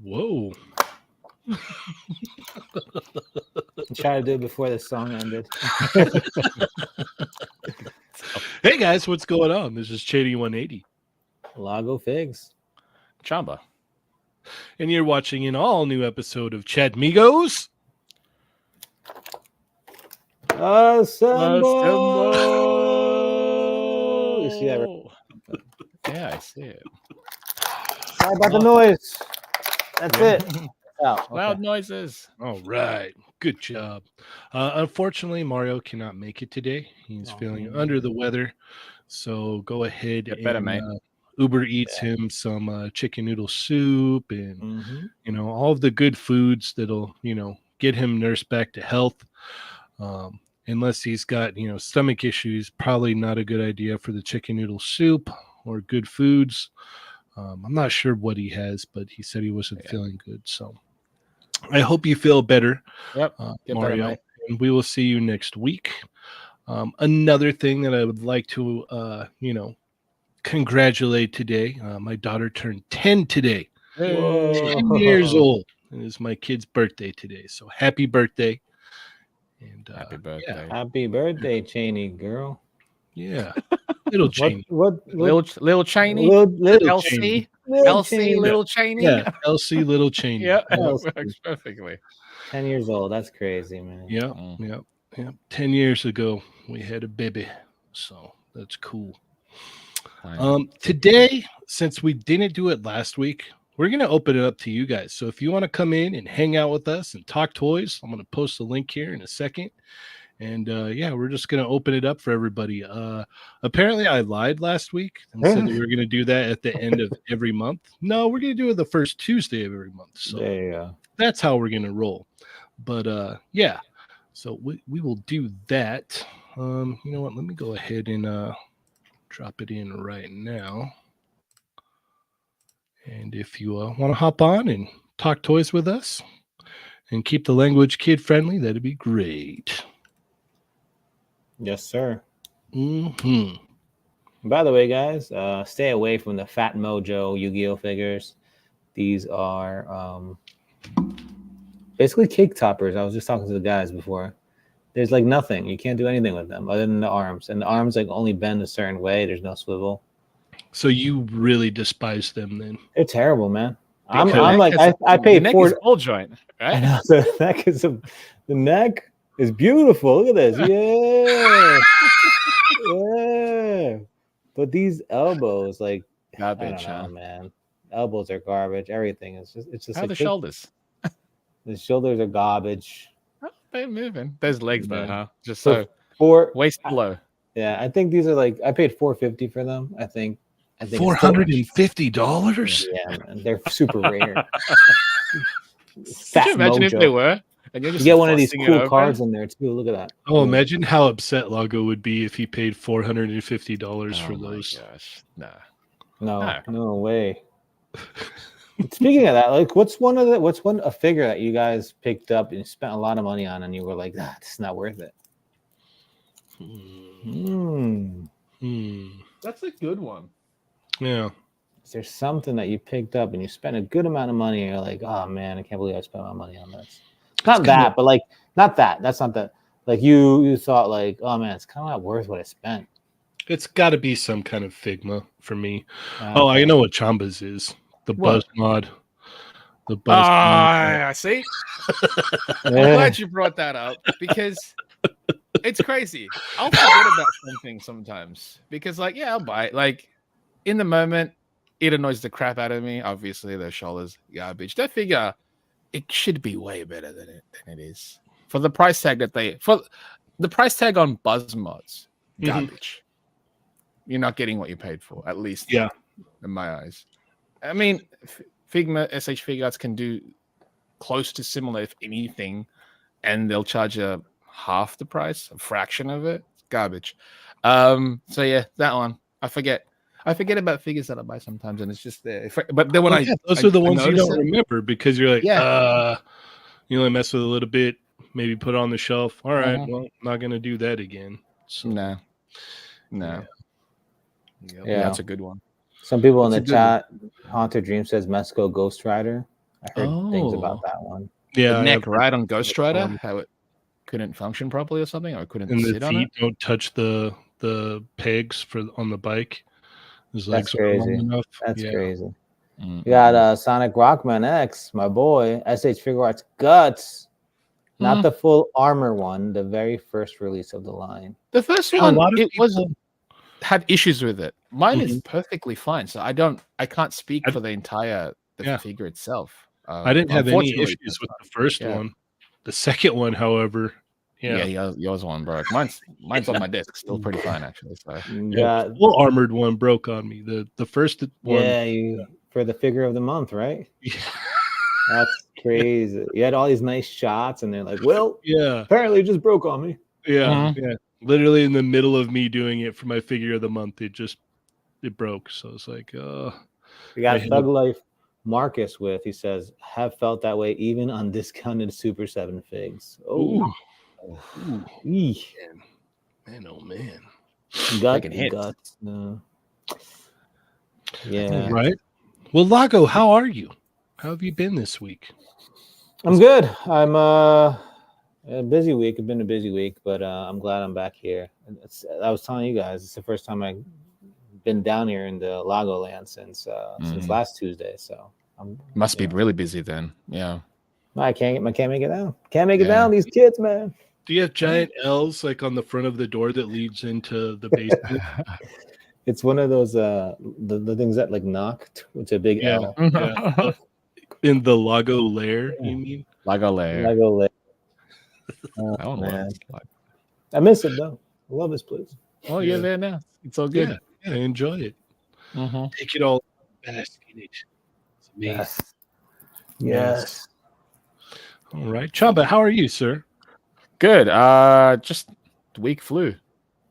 Whoa. Try to do it before the song ended. Hey guys, what's going on? This is Chady 180. Lago Figs. Chamba. And you're watching an all-new episode of Chatmigos. Assemble! You see that? Yeah, I see it. Sorry about the noise. That's it. Oh, Loud noises. All right. Good job. Unfortunately, Mario cannot make it today. He's feeling under the weather. So go ahead Get better, mate. Uber Eats him some chicken noodle soup and, all of the good foods that'll, get him nursed back to health. Unless he's got, stomach issues, probably not a good idea for the chicken noodle soup or good foods. I'm not sure what he has, but he said he wasn't feeling good. So I hope you feel better, Yep. Get Mario. better, mate. And we will see you next week. Another thing that I would like to, congratulate today. My daughter turned 10 today. Whoa. 10 years old. It is my kid's birthday today. So happy birthday. And Happy birthday. Happy birthday, Cheney girl. Yeah. Little Cheney. Little Cheney? Little Elsie? Cheney. Elsie, little Cheney? Yeah, Elsie, little Cheney. Yeah, Elsie. works perfectly. 10 years old. That's crazy, man. Yep. 10 years ago, we had a baby. So that's cool. Today, since we didn't do it last week, we're going to open it up to you guys. So if you want to come in and hang out with us and talk toys, I'm going to post a link here in a second. And yeah, we're just going to open it up for everybody. Apparently, I lied last week and said that we were going to do that at the end of every month. No, we're going to do it the first Tuesday of every month. So There you go. that's how we're going to roll. But yeah, so we will do that. You know what? Let me go ahead and drop it in right now. And if you want to hop on and talk toys with us and keep the language kid friendly, that'd be great. Yes, sir. Mm-hmm. By the way, guys, stay away from the Fat Mojo Yu-Gi-Oh figures. These are basically cake toppers. I was just talking to the guys before. There's like nothing. You can't do anything with them other than the arms. And the arms like only bend a certain way. There's no swivel. So you really despise them then? They're terrible, man. Because- I'm like I paid the neck $4. is ball joint, I right? know, the neck is beautiful. Look at this. Yeah. Yeah. But these elbows, like, Garbage, I don't huh? know, man. Elbows are garbage. Everything is just How are like the shoulders? the shoulders are garbage. Oh, they're moving. There's legs though, Yeah. huh? Just So so for waist below. yeah, I think these are like I paid $450 for them. I think it's $450. yeah, man. They're super rare. Could Fat you imagine if Mojo. they were? And you're You just get one of these fussing it cool over? cards in there too. Look at that. Oh, imagine how upset Lago would be if he paid $450 Oh for my those. gosh. Nah. No way. Speaking of that, like, what's one a figure that you guys picked up and spent a lot of money on, and you were like, it's not worth it. That's a good one. Yeah. Is there something that you picked up and you spent a good amount of money and you're like, oh man, I can't believe I spent my money on this? Not that, but like not that. That's not that. Like you thought like, oh man, it's kind of not worth what I spent. It's got to be some kind of Figma for me. Oh, I know what Chamba's is. The Buzz mod. The Buzz mod. I see. I'm glad you brought that up because it's crazy. I'll forget about something sometimes because, like, yeah, I'll buy it. Like, in the moment, it annoys the crap out of me. Obviously, their shoulders garbage. That figure, it should be way better than it is. For the price tag for the price tag on Buzz mods, garbage. You're not getting what you paid for, at least. Yeah. In my eyes. I mean, Figma SH Figuarts can do close to similar, if anything, and they'll charge a half the price, a fraction of it. Garbage. So yeah, that one. I forget about figures that I buy sometimes, and it's just there. But then when those are the ones you don't remember because you're like, you only mess with a little bit, maybe put it on the shelf. All right, well, I'm not gonna do that again. So, no. Yeah, that's a good one. Some people in the chat, Haunter Dream says Mexico Ghost Rider. I heard things about that one. Yeah, the neck right on Ghost Rider, how it couldn't function properly or something, or couldn't sit on it. And the feet don't touch the pegs on the bike. That's crazy. That's crazy. Mm-hmm. You got Sonic Rockman X, my boy, SH Figure Arts Guts. Not the full armor one, the very first release of the line. The first one, had issues with it. Mine is perfectly fine, so I can't speak for the entire figure itself. I didn't have any issues with the first one. The second one, however, yours one broke. Mine's on my desk, still pretty fine actually. So the full armored one broke on me. The first one, for the figure of the month, right? Yeah. That's crazy. You had all these nice shots, and they're like, well, apparently it just broke on me. Yeah. Literally in the middle of me doing it for my figure of the month, it broke. So it's like, we got Thug Life Marcus he says, have felt that way even on discounted Super 7 figs. Oh, man, oh man. Guts. Yeah. Right. Well, Lago, how are you? How have you been this week? I'm good. I'm a busy week. It's been a busy week, but I'm glad I'm back here. I was telling you guys, it's the first time I've been down here in the Lago land since last Tuesday. So must be really busy then. Yeah. I can't make it down. Can't make it down. These kids, man. Do you have giant L's like on the front of the door that leads into the basement? It's one of those the things that like knock. It's a big L. Yeah. In the Lago lair, you mean? Lago lair. Lago lair. Oh, man. I miss it though. I love this place. Oh, you're there now. It's all good. Yeah, enjoy it. Mm-hmm. Take it all, bask in it. It's amazing. Yes. Yes. All right, Chamba, how are you, sir? Good. Just the week flew.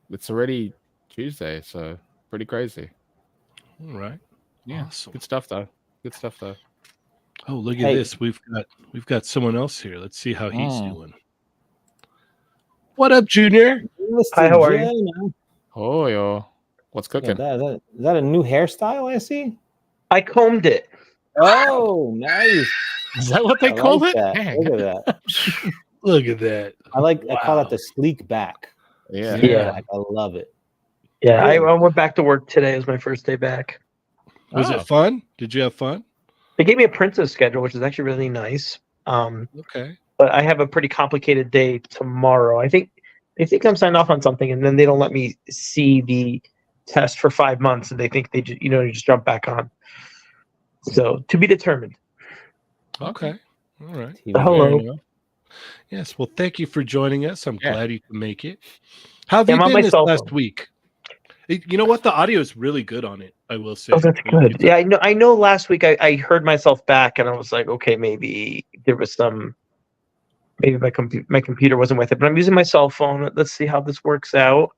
It's already Tuesday, so pretty crazy. All right. Yeah. Awesome. Good stuff though. Good stuff though. Oh, look at this. We've got someone else here. Let's see how he's doing. What up, Junior? Hi, how are you? Oh, yo. What's cooking? Is that a new hairstyle I see? I combed it. Oh, nice. Is that what they called it? That. Dang. Look at that. Look at that. I call it the sleek back. Yeah. Sleek Yeah. back. I love it. Yeah, I went back to work today. It was my first day back. Was it fun? Did you have fun? They gave me a princess schedule, which is actually really nice. Okay. But I have a pretty complicated day tomorrow. I think they think I'm signed off on something, and then they don't let me see the test for 5 months, and they think they just jump back on. So to be determined. Okay. All right. Hello. Yes. Well, thank you for joining us. I'm glad you can make it. How have you I'm on been my this cell last phone. week? You know what? The audio is really good on it, I will say. Oh, that's good. Yeah, I know last week I heard myself back, and I was like, okay, maybe there was maybe my computer wasn't with it, but I'm using my cell phone. Let's see how this works out.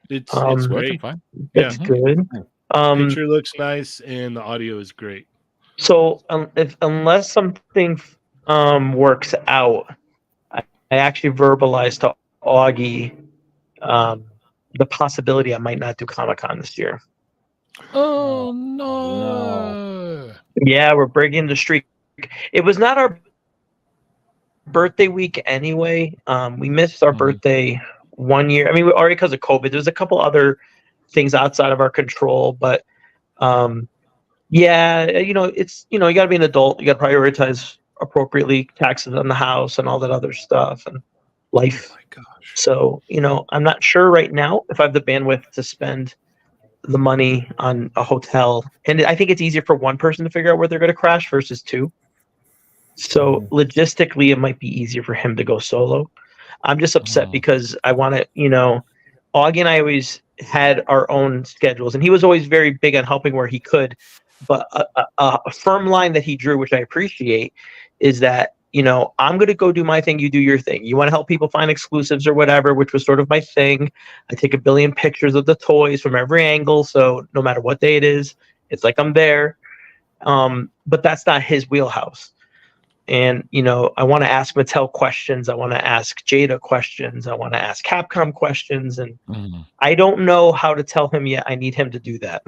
It's Working great. fine. That's good. Picture looks nice, and the audio is great. So unless something works out, I actually verbalized to Augie the possibility I might not do Comic-Con this year. Oh no. Yeah, we're breaking the streak. It was not our birthday week anyway. We missed our birthday 1 year. I mean, already because of COVID. There's a couple other things outside of our control, but yeah, it's you got to be an adult. You got to prioritize appropriately, taxes on the house and all that other stuff and life. Oh my gosh. So I'm not sure right now if I have the bandwidth to spend the money on a hotel, and I think it's easier for one person to figure out where they're going to crash versus two. So logistically, it might be easier for him to go solo. I'm just upset because I want to, Augie and I always had our own schedules, and he was always very big on helping where he could. But a firm line that he drew, which I appreciate, is that, I'm going to go do my thing, you do your thing. You want to help people find exclusives or whatever, which was sort of my thing. I take a billion pictures of the toys from every angle, so no matter what day it is, it's like I'm there. But that's not his wheelhouse. And, I want to ask Mattel questions. I want to ask Jada questions. I want to ask Capcom questions. And I don't know how to tell him yet. I need him to do that.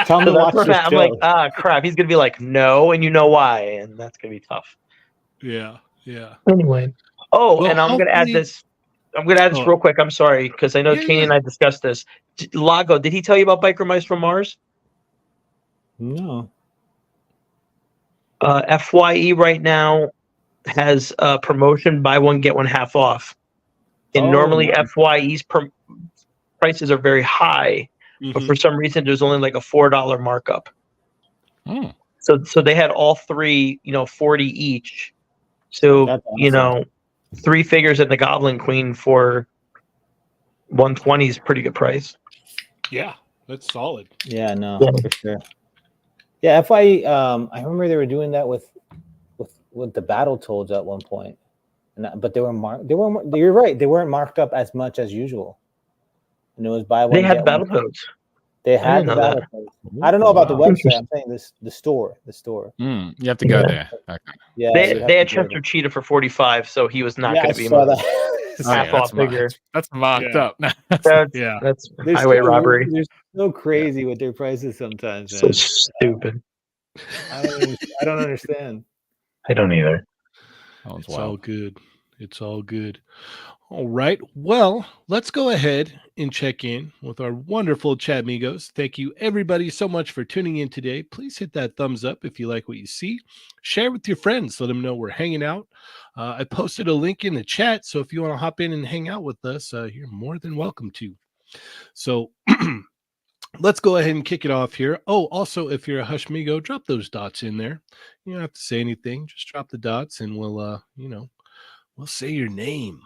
Tell him to watch this I'm like, crap. He's going to be like, no. And you know why. And that's going to be tough. Yeah. Yeah. Anyway. Oh, Well, and I'm going to add this. I'm going to add this real quick. I'm sorry, because I know Kenny and I discussed this. Lago, did he tell you about Biker Mice from Mars? No. FYE right now has a promotion, buy one, get one half off. And normally FYE's prices are very high, but for some reason there's only like a $4 markup. So they had all three, 40 each. So, awesome. 3 figures and the Goblin Queen for 120 is a pretty good price. Yeah, that's solid. Yeah, no, for sure. Yeah, FYE. I remember they were doing that with the Battletoads at one point, but they were marked. You're right. They weren't marked up as much as usual, and it was buy one. They had Battletoads. They had the Battletoads. I don't know about the website. I'm saying the store. You have to go there. Okay. Yeah, they had Chester Cheetah for 45, so he was not going to be half off figure. That's marked up. That's highway robbery. They're so crazy with their prices sometimes. So stupid. I don't understand. I don't either. It's all good. It's all good. All right. Well, let's go ahead and check in with our wonderful Chatmigos. Thank you, everybody, so much for tuning in today. Please hit that thumbs up if you like what you see. Share with your friends. Let them know we're hanging out. I posted a link in the chat, so if you want to hop in and hang out with us, you're more than welcome to. So let's go ahead and kick it off here. Oh, also, if you're a Hushmigo, drop those dots in there. You don't have to say anything. Just drop the dots, and we'll say your name.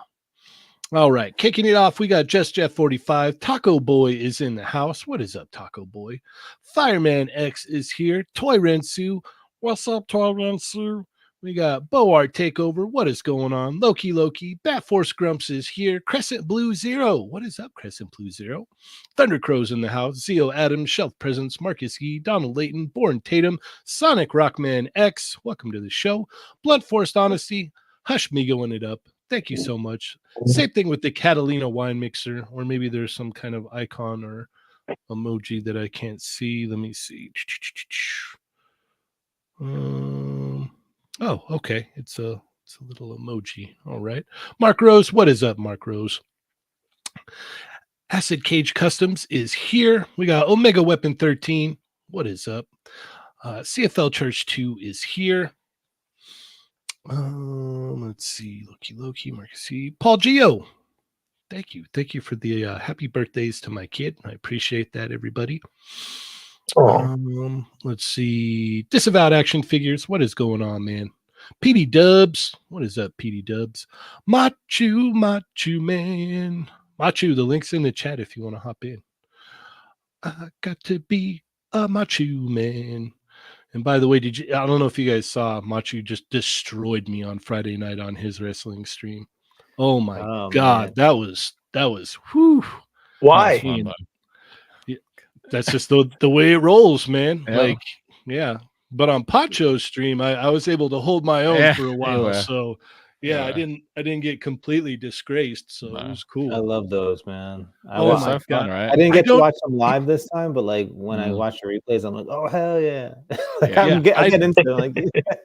All right, kicking it off, we got Just Jeff 45. Taco Boy is in the house. What is up, Taco Boy? Fireman X is here. Toy Rensu. What's up, Toy Rensu? We got Boart Takeover. What is going on? Loki. Bat Force Grumps is here. Crescent Blue Zero. What is up, Crescent Blue Zero? Thunder Crow's in the house. Zeo Adams, Shelf Presence, Marcus Yee, Donald Layton, Born Tatum, Sonic Rockman X. Welcome to the show. Blunt Forced Honesty. Hush me going it up. Thank you so much. Same thing with the Catalina wine mixer, or maybe there's some kind of icon or emoji that I can't see. Let me see. Oh, okay. It's a little emoji. All right. Mark Rose, what is up, Mark Rose? Acid Cage Customs is here. We got Omega Weapon 13. What is up? CFL Church 2 is here. Let's see. Loki, Marcus C. Paul Gio. Thank you for the happy birthdays to my kid. I appreciate that, everybody. Let's see. Disavowed Action Figures. What is going on, man? PD Dubs. What is up, PD Dubs? Machu Man. Machu, the link's in the chat if you want to hop in. I got to be a Machu Man. And by the way, I don't know if you guys saw, Machu just destroyed me on Friday night on his wrestling stream. Oh my God. Man. That was whew. Why? That's just the way it rolls, man. Yeah. Like, yeah. But on Pacho's stream, I was able to hold my own for a while. So yeah, I didn't get completely disgraced. So it was cool. I love those, man. Oh my God. Right? I didn't get to watch them live this time, but like when I watch the replays, I'm like, oh hell yeah. Like I get into it. Like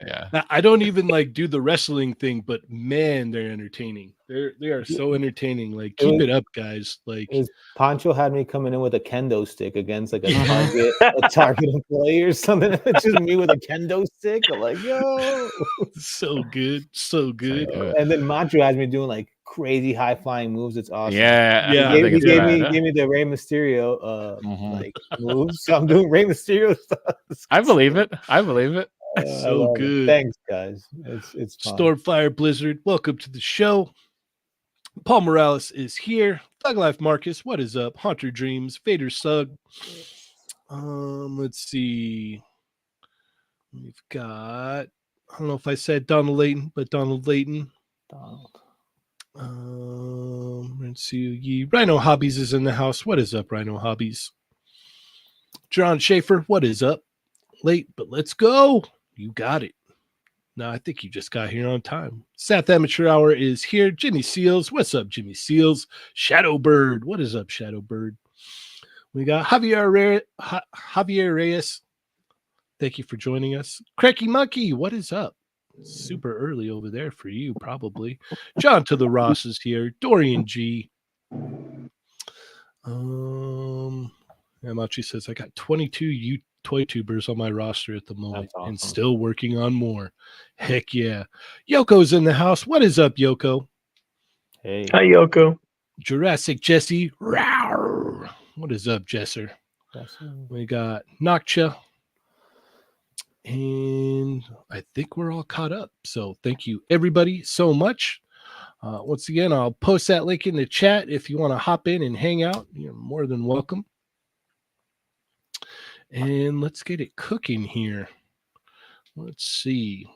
yeah. I don't even like do the wrestling thing, but man, they're entertaining. They are so entertaining. Like keep it up, guys. Like Pancho had me coming in with a kendo stick against like a target employee or something. It's just me with a kendo stick. I'm like, yo, so good. And then Macho has me doing like crazy high flying moves. It's awesome. Yeah. He gave me the Rey Mysterio like moves. So I'm doing Rey Mysterio stuff. I believe it. So good. Thanks, guys. It's fun. Stormfire Blizzard, welcome to the show. Paul Morales is here. Thug Life Marcus, what is up? Haunter Dreams, Vader Sug. Let's see. We've got, I don't know if I said Donald Layton, but Donald Layton. Let's see. Rhino Hobbies is in the house. What is up, Rhino Hobbies? John Schaefer, what is up? Late, but let's go. You got it. No, I think you just got here on time. South Amateur Hour is here. Jimmy Seals. What's up, Jimmy Seals? Shadowbird. What is up, Shadowbird? We got Javier Reyes. Thank you for joining us. Cracky Monkey. What is up? Super early over there for you, probably. John to the Ross is here. Dorian G. Yamachi says, I got 22 toy tubers on my roster at the moment and still working on more. Heck yeah. Yoko's in the house. What is up, Yoko? Hey. Hi, Yoko. Jurassic Jesse. Rawr. What is up, Jesser? We got Noctua. And I think we're all caught up. So thank you, everybody, so much. Once again, I'll post that link in the chat. If you want to hop in and hang out, you're more than welcome. And let's get it cooking here. Let's see.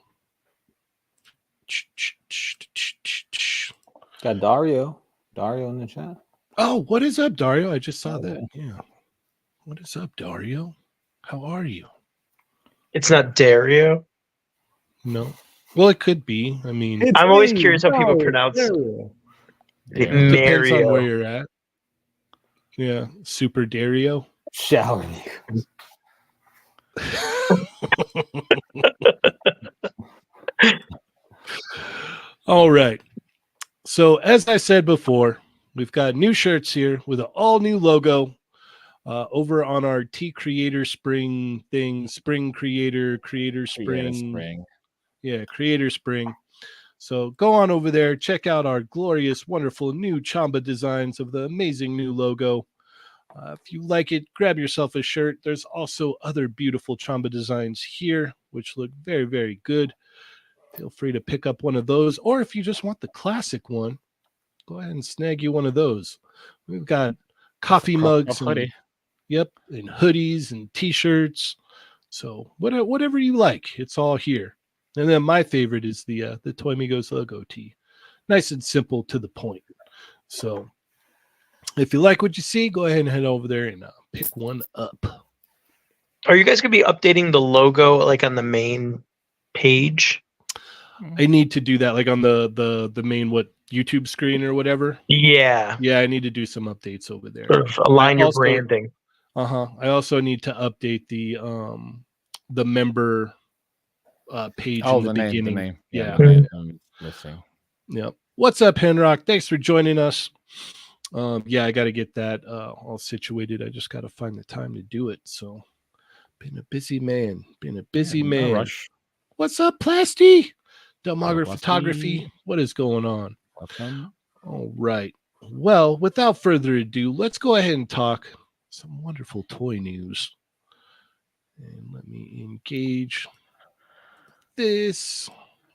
Got Dario in the chat. Oh, what is up, Dario? I just saw that. Yeah. What is up, Dario? How are you? It's not Dario. No. Well, it could be. I mean, I'm always curious how people pronounce it. Depends on where you're at. Yeah. Super Dario. Shower. All right. So as I said before, we've got new shirts here with an all new logo over on our T Creator Spring thing, Spring Creator Spring. Yeah, Creator Spring. So go on over there, check out our glorious, wonderful new Chamba designs of the amazing new logo. If you like it, grab yourself a shirt. There's also other beautiful Chamba designs here, which look very, very good. Feel free to pick up one of those. Or if you just want the classic one, go ahead and snag you one of those. We've got coffee mugs and, hoodie. and hoodies and t-shirts. So whatever you like, it's all here. And then my favorite is the Chatmigos logo tee. Nice and simple to the point. So if you like what you see, go ahead and head over there and pick one up. Are you guys gonna be updating the logo like on the main page? I need to do that like on the main YouTube screen or whatever. Yeah. Yeah, I need to do some updates over there. Sort of align your branding. I also need to update the member page in the beginning. The name. Yeah. Listening. Yep. What's up, Henrock? Thanks for joining us. Yeah, I got to get that all situated. I just got to find the time to do it. So, been a busy man. No rush. What's up, Plasty? Delmager Plasty. Photography. What is going on? Welcome. All right. Well, without further ado, let's go ahead and talk some wonderful toy news. And let me engage this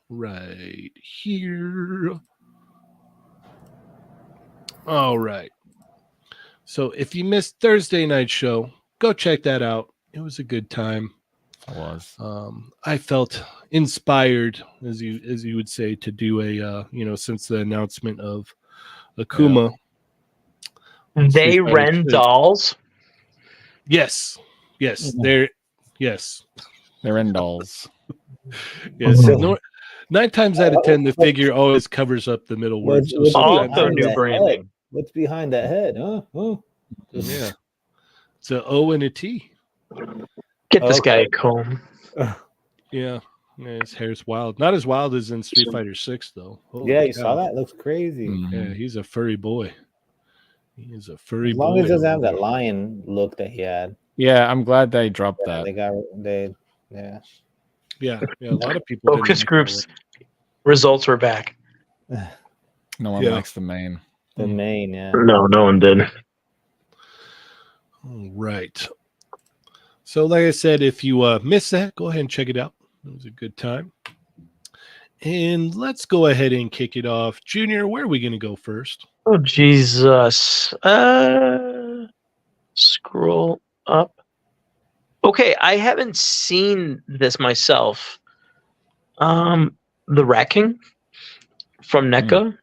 right here. All right. So if you missed Thursday night show, go check that out. It was a good time. It was. I felt inspired, as you would say, to do a since the announcement of Akuma. Yeah. They rent dolls. Yes. They're in dolls. Yes. 9 times out of 10, the figure always covers up the middle words. Also new branding. What's behind that head? Huh? Yeah. It's an O and a T. Get this guy a comb. Yeah, his hair's wild. Not as wild as in Street Fighter 6, though. Holy you saw that? It looks crazy. Mm-hmm. Yeah, he's a furry boy. He is a furry boy. As long as he doesn't have that lion look that he had. Yeah, I'm glad they dropped that. Yeah, a lot of people. Focus groups results were back. No one likes the main. The main, yeah. No one did. All right. So, like I said, if you missed that, go ahead and check it out. It was a good time. And let's go ahead and kick it off. Junior, where are we going to go first? Oh, Jesus. Scroll up. Okay, I haven't seen this myself. The Rat King from NECA.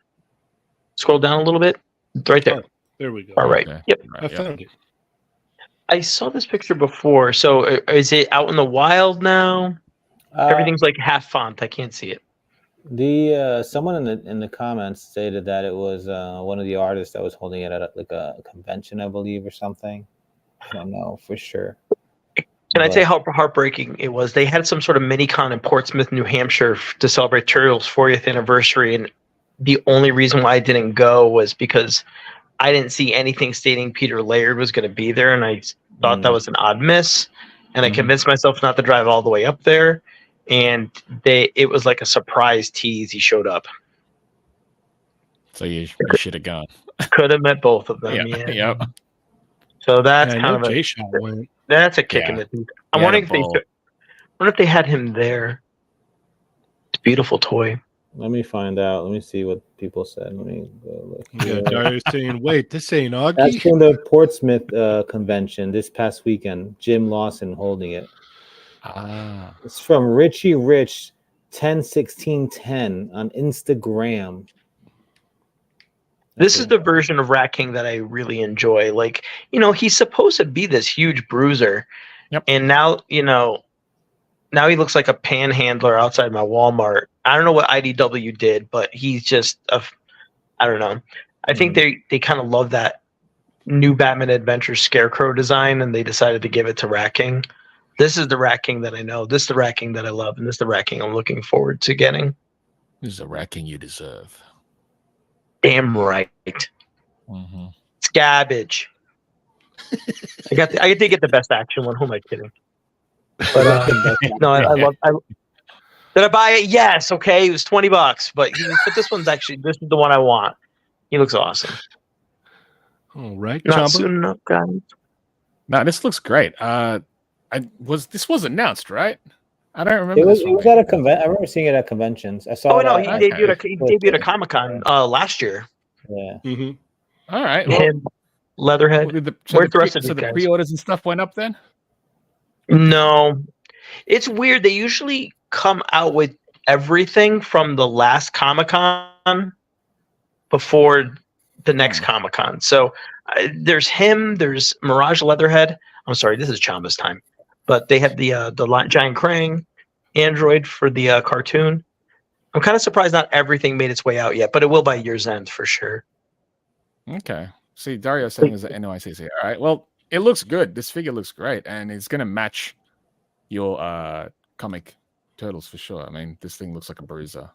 Scroll down a little bit. It's right there. Oh, there we go. All right. Okay. Yep. I found it. I saw this picture before. So is it out in the wild now? Everything's like half font. I can't see it. The someone in the comments stated that it was one of the artists that was holding it at like a convention, I believe, or something. I don't know for sure. Can I say how heartbreaking it was? They had some sort of mini con in Portsmouth, New Hampshire to celebrate Turtle's 40th anniversary, and the only reason why I didn't go was because I didn't see anything stating Peter Laird was going to be there, and I thought that was an odd miss. And I convinced myself not to drive all the way up there, and it was like a surprise tease. He showed up. So you should have gone. Could have met both of them. Yeah. Yep. So that's kind of a that's a kick in the teeth. I'm wondering if they had him there. It's a beautiful toy. Let me find out. Let me see what people said. Let me go look. Yeah, Darius saying, "Wait, this ain't Augie." That's from the Portsmouth convention this past weekend. Jim Lawson holding it. It's from Richie Rich 101610 on Instagram. This is the version of Rat King that I really enjoy. Like, he's supposed to be this huge bruiser. Yep. And now he looks like a panhandler outside my Walmart. I don't know what IDW did, but he's just I don't know. I think they kind of love that new Batman Adventures Scarecrow design, and they decided to give it to Rat King. This is the Rat King that I know. This is the Rat King that I love, and this is the Rat King I'm looking forward to getting. This is the Rat King you deserve. Damn right. Mm-hmm. It's garbage. I get to get the best action one. Who am I kidding? But no, I love. Did I buy it? Yes. Okay, it was $20, but this is the one I want. He looks awesome. All right, not Chamba. Soon enough, guys. No, this looks great. This was announced, right? I don't remember. It was at a convention. I remember seeing it at conventions. I saw. Oh no, he debuted at Comic-Con last year. Yeah. All right. Well, Him, Leatherhead. Where's the rest of so these the guys? pre-orders and stuff went up then? No, it's weird. They usually come out with everything from the last Comic-Con before the next Comic-Con. So there's him. There's Mirage Leatherhead. I'm sorry, this is Chamba's time, but they have the giant Krang android for the cartoon. I'm kind of surprised not everything made its way out yet, but it will by year's end for sure. Okay. See, Dario saying is at NYCC. All right. Well, it looks good. This figure looks great, and it's gonna match your comic turtles for sure. I mean, this thing looks like a bruiser.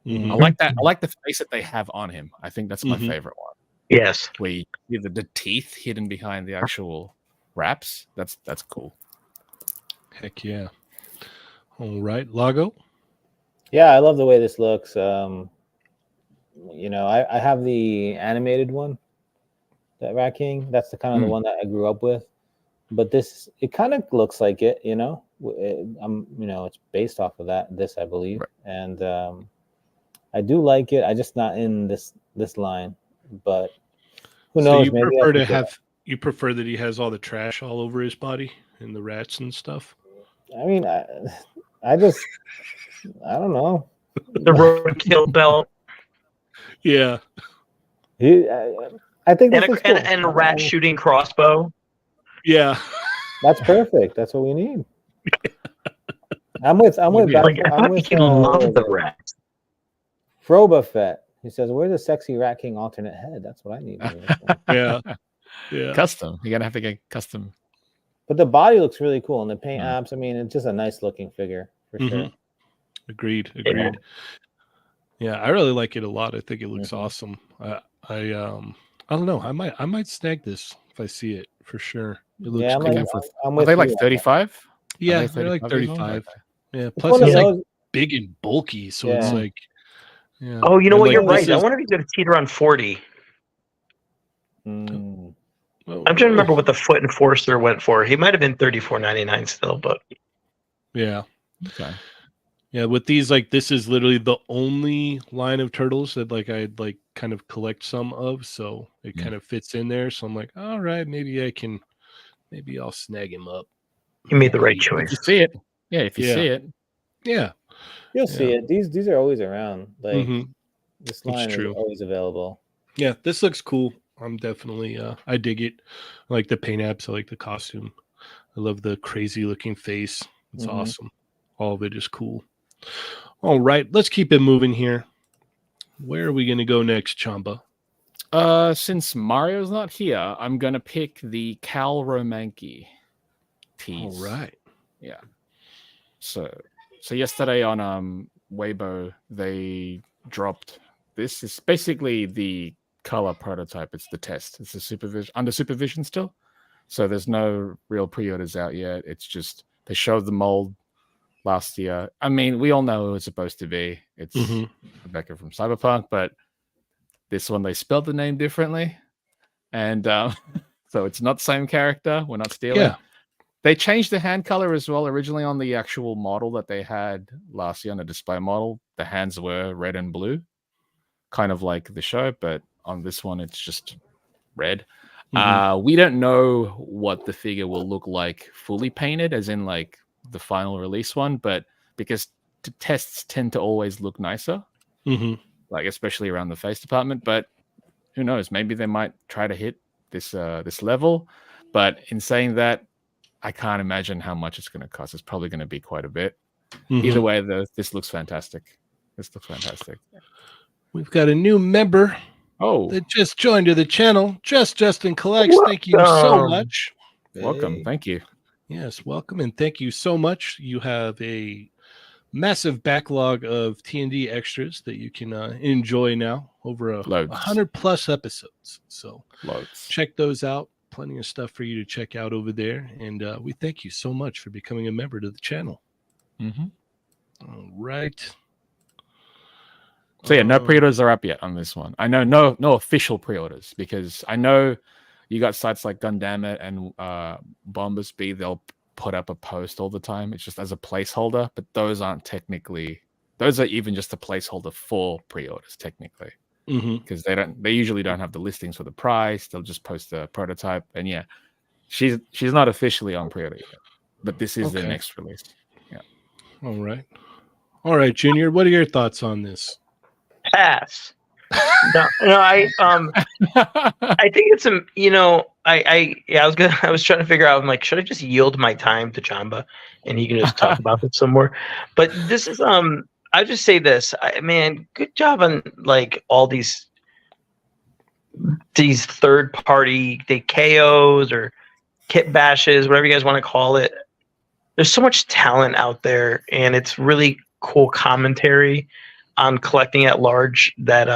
I like that. I like the face that they have on him. I think that's my favorite one. Yes. Where you see the teeth hidden behind the actual wraps. That's cool. Heck yeah. All right, Lago. Yeah, I love the way this looks. I have the animated one, that Rat King. That's the kind of the one that I grew up with. But this, it kind of looks like it. It's based off of this, I believe, right. And I do like it. I just not in this line, but who knows? So you prefer that he has all the trash all over his body and the rats and stuff? I mean, I don't know. The roadkill belt. Yeah. I think and a rat shooting crossbow. Yeah. That's perfect. That's what we need. I'm with love the rat. Froba Fett. He says, "Where's the sexy Rat King alternate head?" That's what I need. Yeah. Custom. You're gonna have to get custom. But the body looks really cool, and the paint apps. I mean, it's just a nice looking figure for sure. Agreed. Yeah, I really like it a lot. I think it looks awesome. I don't know. I might snag this if I see it for sure. It looks cool. Are they like 35? Yeah, they're like 35. Yeah. It's Plus he's like big and bulky, so it's like. Yeah. Oh, you know what? You're right. I wonder if he's going to teeter on 40. I'm trying to remember what the Foot Enforcer went for. He might have been $34.99 still, but yeah. Okay. Yeah, with these, like, this is literally the only line of turtles that I'd kind of collect some of, so it kind of fits in there. So I'm like, all right, maybe I'll snag him up. You made the right choice. If you see it, if you see it, you'll see it. These are always around. This line is true. Always available. Yeah, this looks cool. I'm definitely I dig it. I like the paint apps. I like the costume. I love the crazy looking face. It's awesome. All of it is cool. All right, let's keep it moving here. Where are we going to go next, Chamba? Since Mario's not here, I'm going to pick the Cal Romanki tease. All right. Yeah. So yesterday on Weibo, they dropped this. Is basically the color prototype. It's the test. It's the under supervision still. So there's no real pre-orders out yet. It's just they showed the mold last year. I mean, we all know who it's supposed to be. It's Rebecca from Cyberpunk, but this one they spelled the name differently, and so it's not the same character. We're not stealing. Yeah. They changed the hand color as well. Originally on the actual model that they had last year on the display model, the hands were red and blue, kind of like the show, but on this one it's just red. We don't know what the figure will look like fully painted, as in like the final release one, but because tests tend to always look nicer, like especially around the face department. But who knows? Maybe they might try to hit this level. But in saying that, I can't imagine how much it's going to cost. It's probably going to be quite a bit. Either way, this looks fantastic. This looks fantastic. We've got a new member. That just joined to the channel. Justin Collects. Thank you so much. Welcome. Thank you. Yes, welcome, and thank you so much. You have a massive backlog of T&D extras that you can enjoy now, over 100 plus episodes. So check those out. Plenty of stuff for you to check out over there, and we thank you so much for becoming a member to the channel. All right. So yeah, no pre-orders are up yet on this one. I know no official pre-orders, because I know you got sites like Gundamit and Bombus B. They'll put up a post all the time. It's just as a placeholder, but those aren't technically. Those are even just a placeholder for pre-orders technically. because they usually don't have the listings for the price. They'll just post the prototype, and yeah, she's not officially on pre-order yet, but this is their next release. Yeah. All right, Junior, what are your thoughts on this? Pass. No, I think it's I was trying to figure out. I'm like, should I just yield my time to Chamba and he can just talk about it some more? But this is I just say this, man, good job on like all these third party KOs or kit bashes, whatever you guys want to call it. There's so much talent out there, and it's really cool commentary on collecting at large that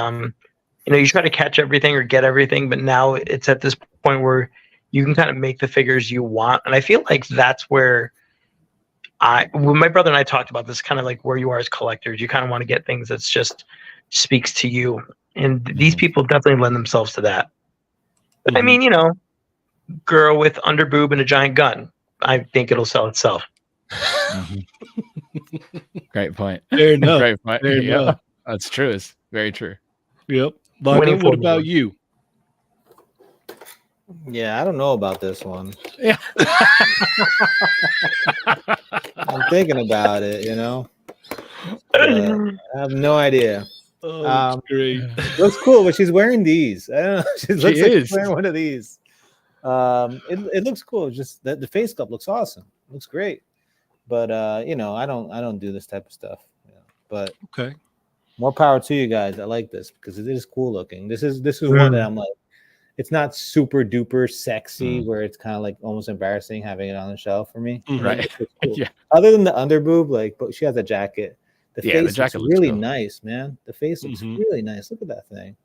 you try to catch everything or get everything, but now it's at this point where you can kind of make the figures you want. And I feel like that's where when my brother and I talked about this, kind of like where you are as collectors, you kind of want to get things that's just speaks to you. And these people definitely lend themselves to that. But I mean, girl with underboob and a giant gun, I think it'll sell itself. Great point. Fair enough. Great point. Fair enough. That's true. It's very true. Yep. Lago, what about you? Yeah, I don't know about this one. Yeah. I'm thinking about it, I have no idea. Oh, that's great. Looks cool, but she's wearing these. I don't know. She looks like is. she's wearing one of these. It looks cool. Just the face sculpt looks awesome. Looks great. But I don't do this type of stuff. But okay. More power to you guys. I like this because it is cool looking. This is one that I'm like, it's not super duper sexy where it's kind of like almost embarrassing having it on the shelf for me. Right. Cool. Yeah. Other than the underboob, but she has a jacket. The face jacket looks looks really cool. nice, man. The face looks really nice. Look at that thing.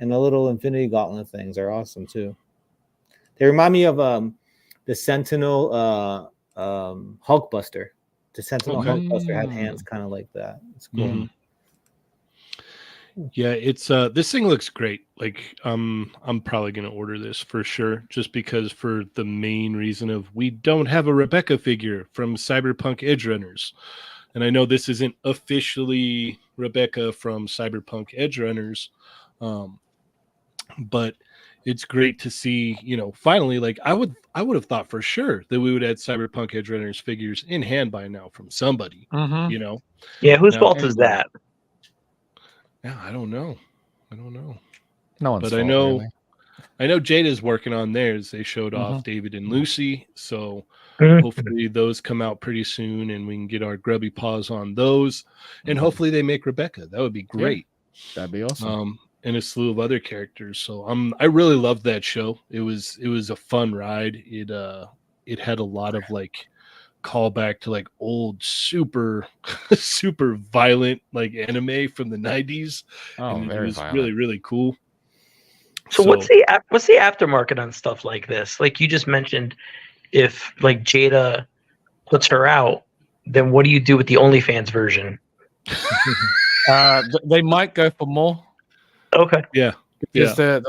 And the little Infinity Gauntlet things are awesome too. They remind me of the Sentinel Hulkbuster. The Sentinel Hulkbuster had hands kind of like that. It's cool. Yeah, it's this thing looks great. Like I'm probably gonna order this for sure, just because for the main reason of we don't have a Rebecca figure from Cyberpunk Edgerunners. And I know this isn't officially Rebecca from Cyberpunk Edgerunners, but it's great to see, finally, like I would have thought for sure that we would add Cyberpunk Edgerunners figures in hand by now from somebody, Yeah, whose fault is that? Yeah, I don't know. No one's but fault, I know really. I know Jada's working on theirs. They showed off David and Lucy, so Mhm. hopefully those come out pretty soon and we can get our grubby paws on those. And hopefully they make Rebecca. That would be great. Yeah, that'd be awesome. And a slew of other characters. So I really loved that show. It was a fun ride. It had a lot of like callback to like old super super violent like anime from the 90s. Oh, and it very was violent. really, really cool. So what's the aftermarket on stuff like this? Like you just mentioned, if like Jada puts her out, then what do you do with the OnlyFans version? They might go for more. Okay. Yeah. Because they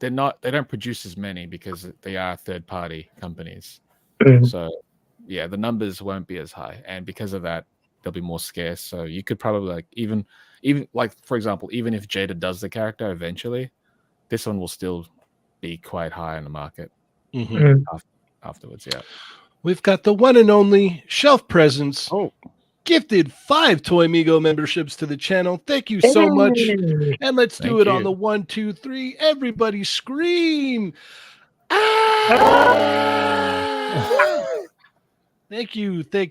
don't produce as many because they are third party companies. So yeah, the numbers won't be as high, and because of that, they'll be more scarce. So you could probably like even like, for example, even if Jada does the character eventually, this one will still be quite high in the market afterwards. Yeah, we've got the one and only Shelf Presence. Gifted 5 Toymigo memberships to the channel. Thank you so much. And let's do it on the 1, 2, 3. Everybody scream. Thank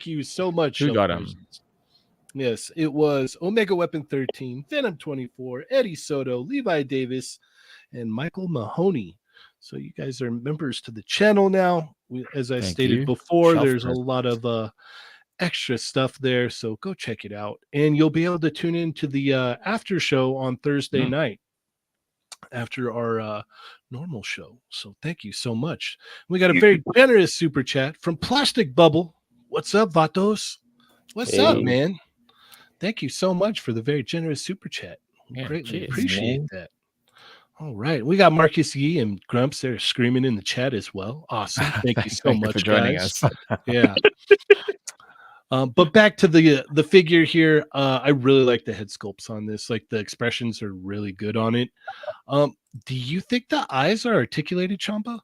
you so much. Who got him? Yes, it was Omega Weapon 13, Venom 24, Eddie Soto, Levi Davis, and Michael Mahoney. So you guys are members to the channel now. As I stated before, there's a lot of extra stuff there, so go check it out. And you'll be able to tune into the after show on Thursday night after our normal show. So thank you so much. We got a very generous super chat from Plastic Bubble. What's up, Vatos? What's up, man? Thank you so much for the very generous super chat. Greatly appreciate that. All right, we got Marcus Yee and Grumps there screaming in the chat as well. Awesome. Thank you so much for joining guys. us. Yeah. But back to the figure here. I really like the head sculpts on this. Like the expressions are really good on it. Do you think the eyes are articulated, Chamba?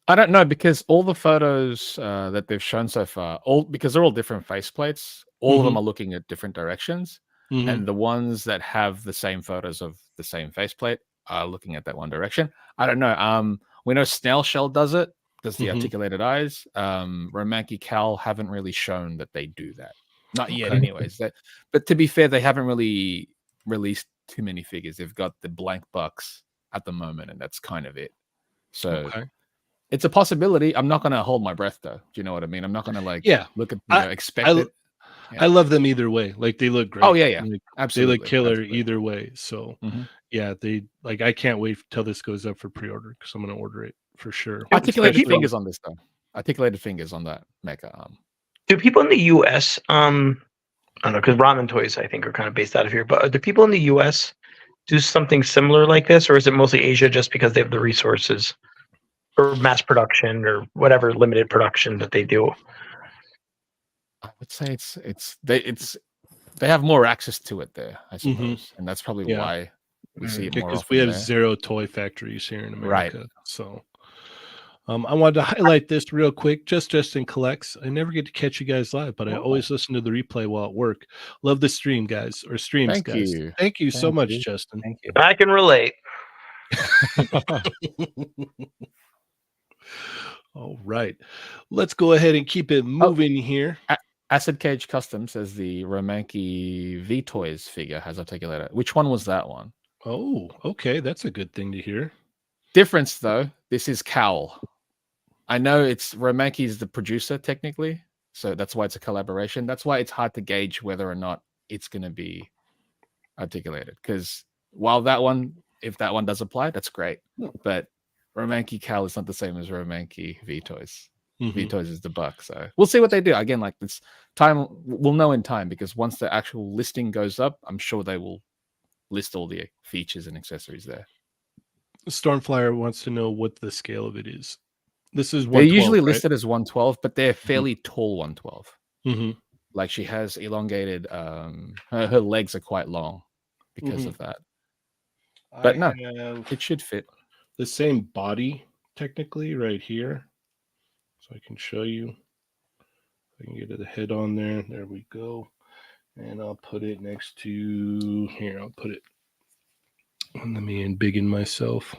I don't know because all the photos that they've shown so far, because they're all different faceplates, all of them are looking at different directions, and the ones that have the same photos of the same faceplate are looking at that one direction. I don't know. We know Snail Shell does the articulated eyes. Romanky Cal haven't really shown that they do that. Not yet, anyways. But to be fair, they haven't really released too many figures. They've got the blank bucks at the moment, and that's kind of it. So it's a possibility. I'm not going to hold my breath, though. Do you know what I mean? I'm not going to look at expect it. I love them either way. Like they look great. Oh yeah, like, absolutely. They look killer either way. So yeah, they like. I can't wait till this goes up for pre-order because I'm going to order it for sure. Articulated fingers on this though. Articulated fingers on that mecha. Do people in the U.S. I don't know, because ramen toys I think are kind of based out of here, but do people in the U.S. do something similar like this, or is it mostly Asia just because they have the resources or mass production or whatever limited production that they do? I would say they have more access to it there, I suppose, and that's probably why we see it more because often we have there. 0 toy factories here in America. Right. So I wanted to highlight this real quick. Justin collects. I never get to catch you guys live, but I always listen to the replay while at work. Love the stream, guys, or streams, Thank guys. you. Thank you so much, Justin. Thank you. I can relate. All right, let's go ahead and keep it moving here. Acid Cage Custom says the Romanky V Toys figure has articulated. Which one was that one? Oh, okay, that's a good thing to hear. Difference though, this is Cowl. I know it's Romanky's the producer technically, so that's why it's a collaboration. That's why it's hard to gauge whether or not it's going to be articulated. Because while if that one does apply, that's great. But Romanky Cal is not the same as Romanky V Toys. V Toys is the buck, so we'll see what they do. Again, like this time, we'll know in time because once the actual listing goes up, I'm sure they will list all the features and accessories there. Stormflyer wants to know what the scale of it is. This is 112, they're usually right? listed as 112, but they're fairly tall 112. Like she has elongated, her legs are quite long because of that. But no, it should fit. The same body technically right here. So I can show you. I can get the head on there. There we go. And I'll put it next to here. I'll put it. Let me embiggen myself.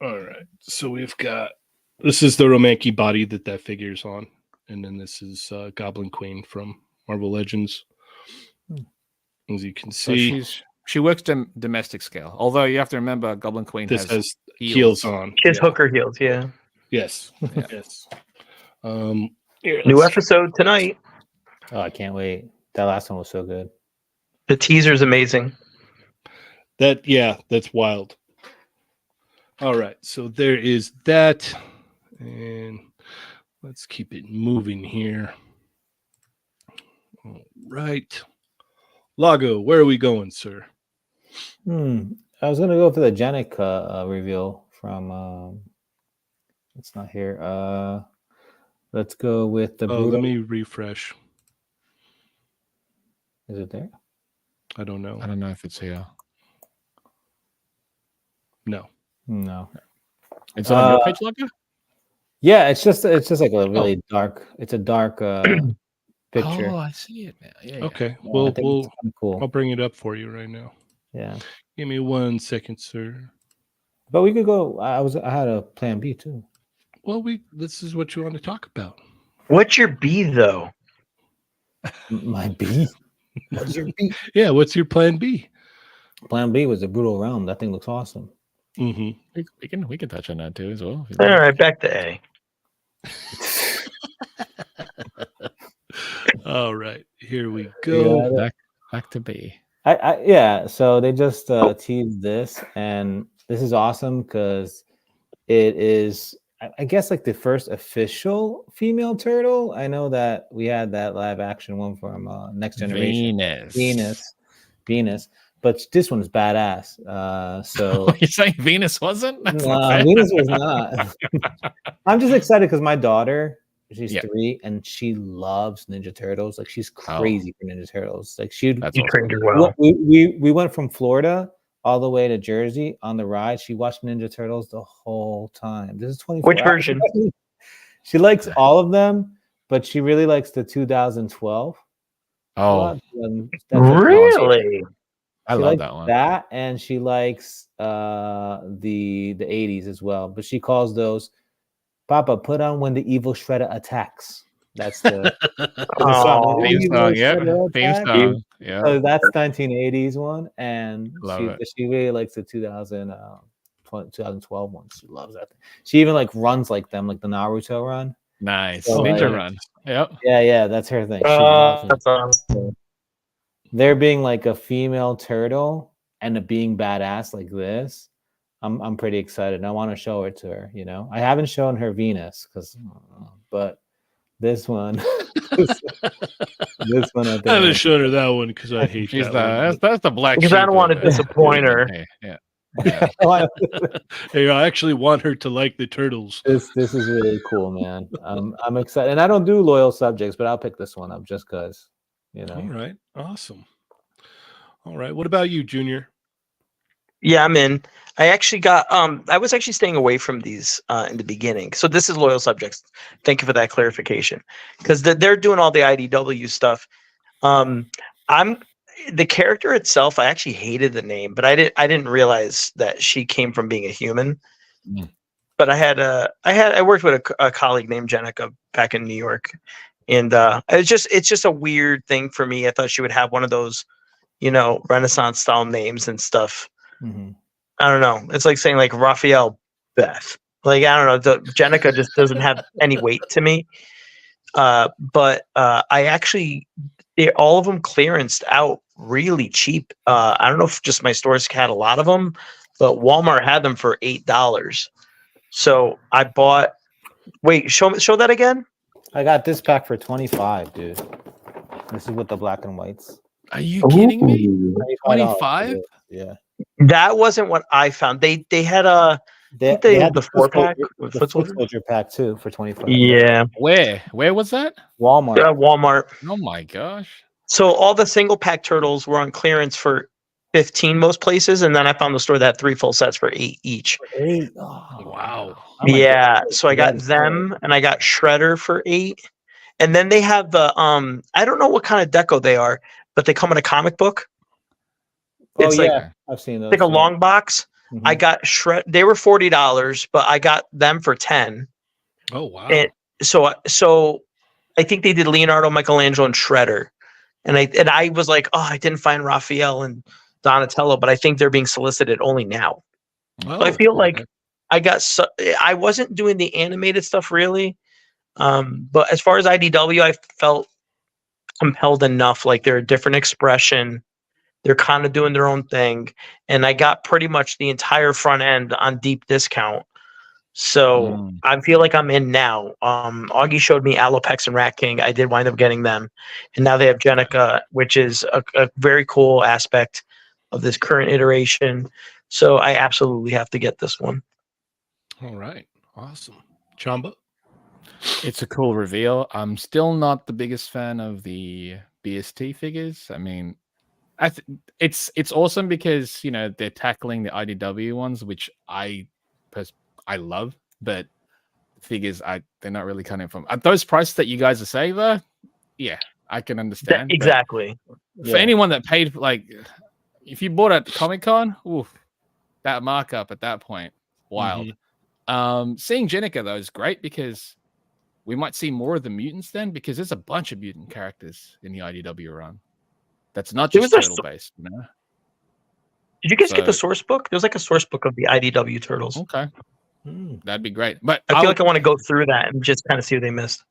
All right. So we've got this is the Romanky body that figure's on, and then this is Goblin Queen from Marvel Legends. As you can see, so she works domestic scale. Although you have to remember, Goblin Queen has heels on. She has hooker heels. Yeah. Yes. Yes. New episode tonight. Oh, I can't wait. That last one was so good. The teaser's amazing. That's wild. All right, so there is that, and let's keep it moving here. All right, Lago, where are we going, sir? I was gonna go for the Janica reveal from. It's not here. Let's go with the. Let me refresh. Is it there? I don't know. I don't know if it's here. No. It's on your page, Lago? Yeah, it's just like a really dark. It's a dark picture. Oh, I see it now. Yeah. Okay. Yeah, Well, I think it's kinda cool. I'll bring it up for you right now. Yeah. Give me 1 second, sir. But we could go. I had a plan B too. Well, this is what you want to talk about. What's your B though? My B. What's your B? Yeah, what's your plan B? Plan B was the Brutal Realm. That thing looks awesome. We can touch on that too as well. All right, back to A. All right, here we go. Yeah, back to B. So they just teased this, and this is awesome because it is, I guess, like the first official female turtle. I know that we had that live action one from Next Generation, Venus, but this one's badass. So you're saying Venus wasn't? Venus was not. I'm just excited because my daughter She's Yeah. 3, and she loves Ninja Turtles. Like she's Oh. crazy for Ninja Turtles. Like she That's You awesome. trained her well. we went from Florida all the way to Jersey on the ride. She watched Ninja Turtles the whole time. This is 24 Which version? She likes all of them, but she really likes the 2012. Oh, That's like Really? I she love likes that one. that, and she likes the 80s as well. But she calls those Papa, put on When the Evil Shredder Attacks. That's the song. Oh, When the Theme Evil song, yeah. Shredder Theme Attacks. song, yeah. So that's 1980s one, and Love it. she really likes the 2012 one. She loves that thing. She even like runs like them, like the Naruto run. Nice. So, Ninja like, Run. Yep. Yeah, that's her thing. She loves it. that's awesome. There being like a female turtle and a being badass like this, I'm pretty excited. I want to show it to her. You know, I haven't shown her Venus but this one, this one, I think I haven't shown her that one because I hate She's that that's the black Because sheep. I don't want to of disappoint her. Hey, yeah. one. Hey, I actually want her to like the turtles. This is really cool, man. I'm excited, and I don't do loyal subjects, but I'll pick this one up just because, you know. All right, awesome. All right, what about you, Junior? Yeah, I'm in. I actually got I was actually staying away from these in the beginning. So this is loyal subjects. Thank you for that clarification. Because they're doing all the IDW stuff. I'm the character itself, I actually hated the name, but I didn't realize that she came from being a human. Mm. But I worked with a colleague named Jenica back in New York. And it's just a weird thing for me. I thought she would have one of those, Renaissance style names and stuff. Mm-hmm. I don't know. It's like saying like Raphael Beth. Like I don't know. Jenica just doesn't have any weight to me. But I actually, all of them clearanced out really cheap. I don't know if just my stores had a lot of them, but Walmart had them for $8. So I bought. Wait, show that again. I got this pack for 25, dude. This is with the black and whites. Are you kidding me? $25. 25? Yeah. That wasn't what I found. They had a. They had the 4-pack with the foot foot soldier. soldier pack too for 25. Yeah, Where was that? Walmart. Walmart. Oh my gosh. So all the single pack turtles were on clearance for 15 most places, and then I found the store that had 3 full sets for 8 each. 8. Wow. Yeah, so I got them, and I got Shredder for 8, and then they have the I don't know what kind of deco they are, but they come in a comic book. It's I've seen those. like a long box. Mhm. I got They were $40, but I got them for 10. Oh wow. And so I think they did Leonardo, Michelangelo, and Shredder. And I was like, oh, I didn't find Raphael and Donatello, but I think they're being solicited only now. Oh, So I feel like I wasn't doing the animated stuff really. But as far as IDW, I felt compelled enough. Like they're a different expression. They're kind of doing their own thing. And I got pretty much the entire front end on deep discount. So I feel like I'm in now. Augie showed me Alopex and Rat King. I did wind up getting them. And now they have Jenica, which is a very cool aspect of this current iteration. So I absolutely have to get this one. all right. Awesome. Chamba? It's a cool reveal. I'm still not the biggest fan of the BST figures. I mean, it's awesome because they're tackling the IDW ones, which I love, but figures they're not really coming from at those prices that you guys are saying though. Yeah, I can understand exactly. For anyone that paid, like, if you bought at Comic-Con, that markup at that point, wild. Seeing Jenica though is great because we might see more of the mutants then, because there's a bunch of mutant characters in the IDW run. That's not just turtle based, Did you guys get the source book? There's like a source book of the IDW turtles. Okay. That'd be great. But I feel like I want to go through that and just kind of see what they missed.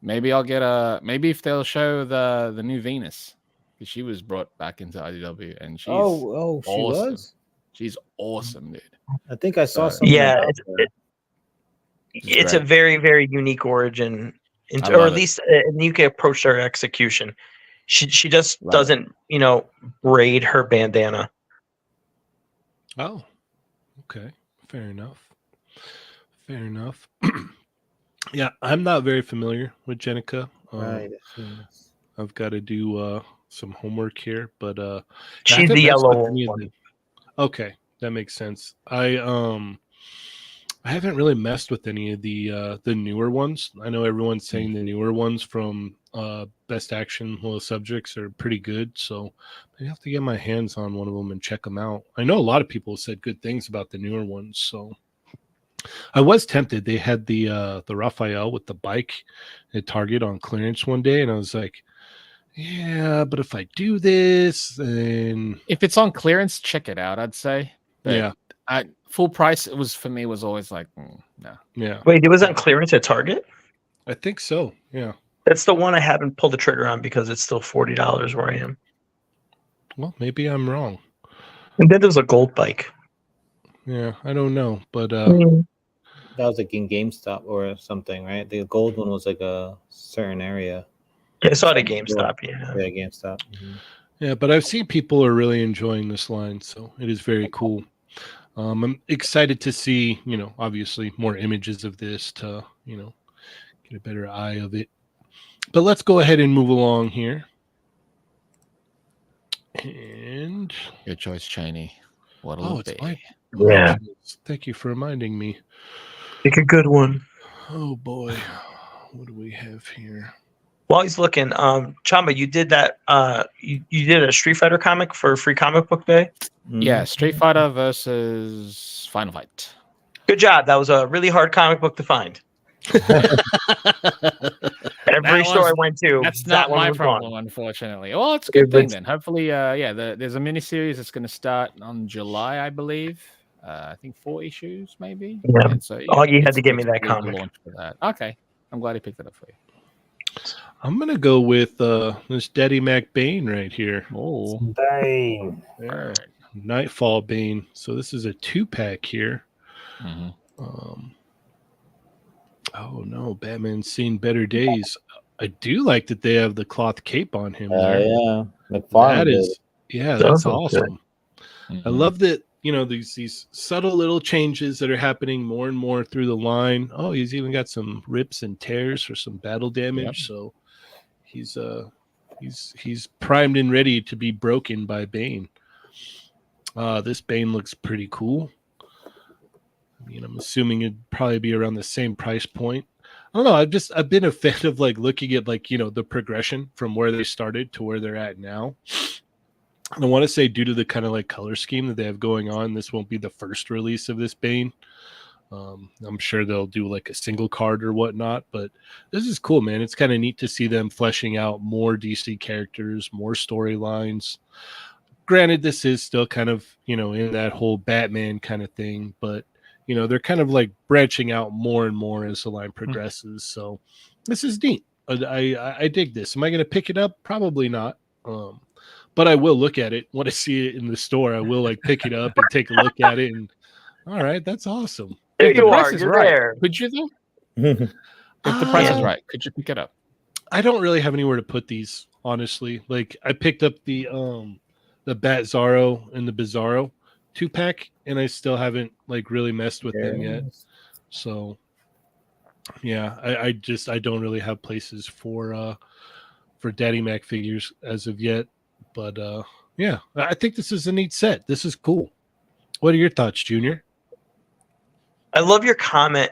Maybe I'll get maybe if they'll show the new Venus, because she was brought back into IDW and she's she awesome. was. She's awesome, dude. I think I saw something. Yeah, it's a very, very unique origin, or at least you can approach their execution. She just doesn't, braid her bandana. Oh, okay. Fair enough. Yeah, I'm not very familiar with Jenica. Right. I've seen this. I've got to do some homework here, but I She's haven't the messed with yellow any of one. the. Okay, that makes sense. I haven't really messed with any of the newer ones. I know everyone's saying the newer ones from Best Action Low Subjects are pretty good, so I have to get my hands on one of them and check them out. I know a lot of people said good things about the newer ones, so I was tempted. They had the Raphael with the bike at Target on clearance one day, and I was like, yeah, but if I do this, then If it's on clearance, check it out. I'd say. But yeah, full price. It was for me was always like no. yeah, Wait, it was on clearance at Target? I think so. Yeah. That's the one I haven't pulled the trigger on because it's still $40 where I am. Well, maybe I'm wrong. And then there's a gold bike. Yeah, I don't know, but That was like in GameStop or something, right? The gold one was like a certain area. I saw it at GameStop. Yeah. Yeah, GameStop. yeah, but I've seen people are really enjoying this line, so it is very cool. I'm excited to see, obviously more images of this to, get a better eye of it. But let's go ahead and move along here. And Good choice, Cheney. What'll oh, it it's be? Yeah. Thank you for reminding me. Pick a good one. Oh boy, what do we have here? While he's looking, Chamba, you did that. You did a Street Fighter comic for Free Comic Book Day. Yeah, Street Fighter versus Final Fight. Good job. That was a really hard comic book to find. Every store I went to, That's that not one my was problem, gone. unfortunately. Well, it's a good But- thing then. Hopefully, there's a miniseries that's going to start on July, I believe. I think 4 issues, maybe. Yeah. And so, Oh, you had it's to give me good that to lead the comic. launch for that. Okay, I'm glad he picked it up for you. I'm gonna go with this Daddy Mac Bane right here. Oh, Bang. Yeah. Nightfall Bane. So this is a 2-pack here. mm-hmm. Oh no, Batman's seen better days. I do like that they have the cloth cape on him there. Yeah. McFarlane That did. is, yeah, that's awesome. Mm-hmm. I love that, these subtle little changes that are happening more and more through the line. Oh, he's even got some rips and tears for some battle damage. Yep. So he's primed and ready to be broken by Bane. This Bane looks pretty cool. I'm assuming it'd probably be around the same price point. I don't know. I've been a fan of looking at the progression from where they started to where they're at now. I want to say due to the kind of color scheme that they have going on, this won't be the first release of this Bane. I'm sure they'll do a single card or whatnot, but this is cool, man. It's kind of neat to see them fleshing out more DC characters, more storylines. Granted, this is still kind of, in that whole Batman kind of thing, but they're kind of branching out more and more as the line progresses. So this is neat. I dig this. Am I going to pick it up? Probably not. But I will look at it when I see it in the store. I will pick it up and take a look at it. And all right, that's awesome. There If the you price are. is You're right, there. could you though? If the price is right, could you pick it up? I don't really have anywhere to put these, honestly. I picked up the Bat Zorro and the Bizarro 2-pack, and I still haven't really messed with them yet. So yeah, I don't really have places for Daddy Mac figures as of yet. But yeah, I think this is a neat set. This is cool. What are your thoughts, Junior? I love your comment.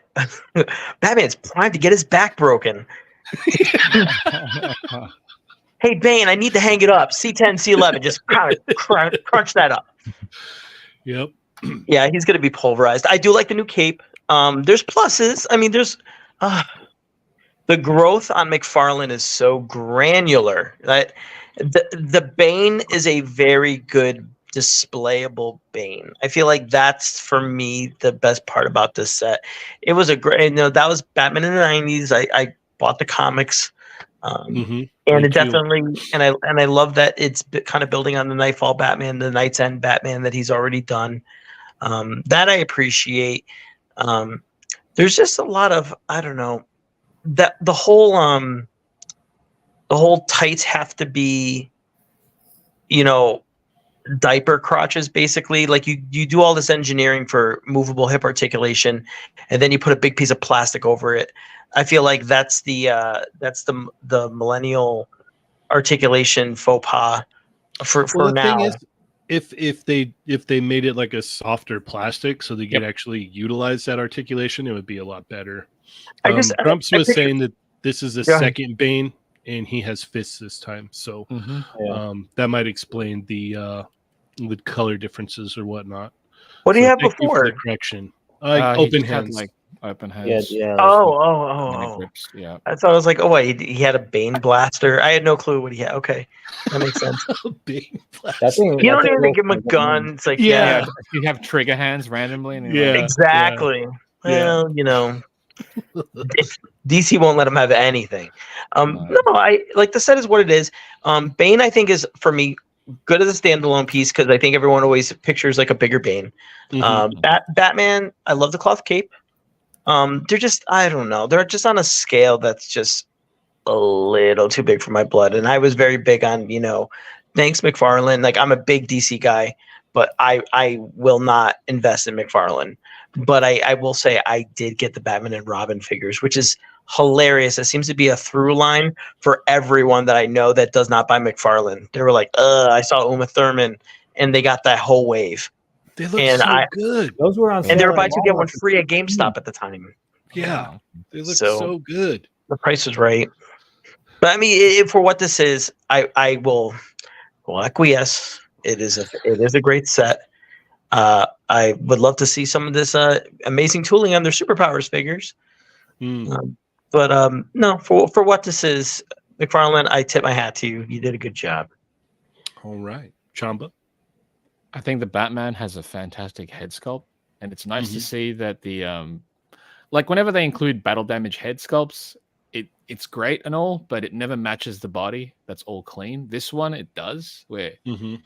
Batman's primed to get his back broken. Hey, Bane, I need to hang it up. C10, C11. Just crunch that up. Yep. Yeah, he's going to be pulverized. I do like the new cape. There's pluses. I mean, there's the growth on McFarlane is so granular. The Bane is a very good displayable Bane. I feel like that's for me the best part about this set. It was a great, that was Batman in the 90s. I bought the comics. And it definitely, and I love that it's kind of building on the Nightfall Batman, the Night's End Batman that he's already done. That I appreciate. There's just a lot of, I don't know, that the whole tights have to be, diaper crotches, basically. Like you do all this engineering for movable hip articulation, and then you put a big piece of plastic over it. I feel like that's the millennial articulation faux pas for Well, the now. thing is, if they made it like a softer plastic so they could actually utilize that articulation, it would be a lot better. Grumps was saying that this is the second Bane, and he has fists this time, so that might explain the color differences or whatnot. What do you have thank you for before? the correction. Open hands. Like open hands. Yeah. Oh. Grips. Yeah. I thought I was like, oh wait, he had a Bane blaster. I had no clue what he had. Okay, that makes sense. Bane That thing, You don't even give him a gun. It's like, Yeah. You have trigger hands randomly. And exactly. Well, you know, if DC won't let him have anything. No, I like the set is what it is. Bane, I think, is for me good as a standalone piece because I think everyone always pictures like a bigger Bane. Batman, I love the cloth cape. They're just, I don't know, they're just on a scale that's just a little too big for my blood. And I was very big on, thanks McFarlane. Like I'm a big DC guy, but I will not invest in McFarlane. But I will say I did get the Batman and Robin figures, which is hilarious. It seems to be a through line for everyone that I know that does not buy McFarlane. They were like, I saw Uma Thurman, and they got that whole wave. They look so good. Those were on sale, and they were buy two get one free at GameStop at the time. Yeah, they look so good. The price was right. But I mean, for what this is, I will acquiesce. It is a great set. I would love to see some of this amazing tooling on their superpowers figures. But no, for what this is, McFarlane, I tip my hat to you. You did a good job. All right, Chamba. I think the Batman has a fantastic head sculpt, and it's nice to see that the like whenever they include battle damage head sculpts, it's great and all, but it never matches the body. That's all clean. This one it does, where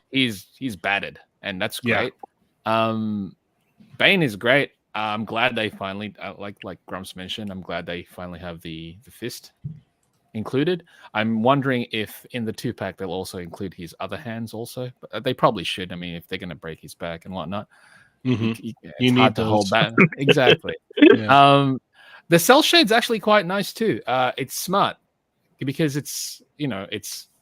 he's battered, and that's great. Bane is great. I'm glad they finally, like Grumps mentioned, I'm glad they finally have the fist included. I'm wondering if in the 2-pack they'll also include his other hands also, but they probably should. I mean, if they're going to break his back and whatnot, it's you need hard to hold back. Exactly. The cell shade's actually quite nice too. It's smart because it's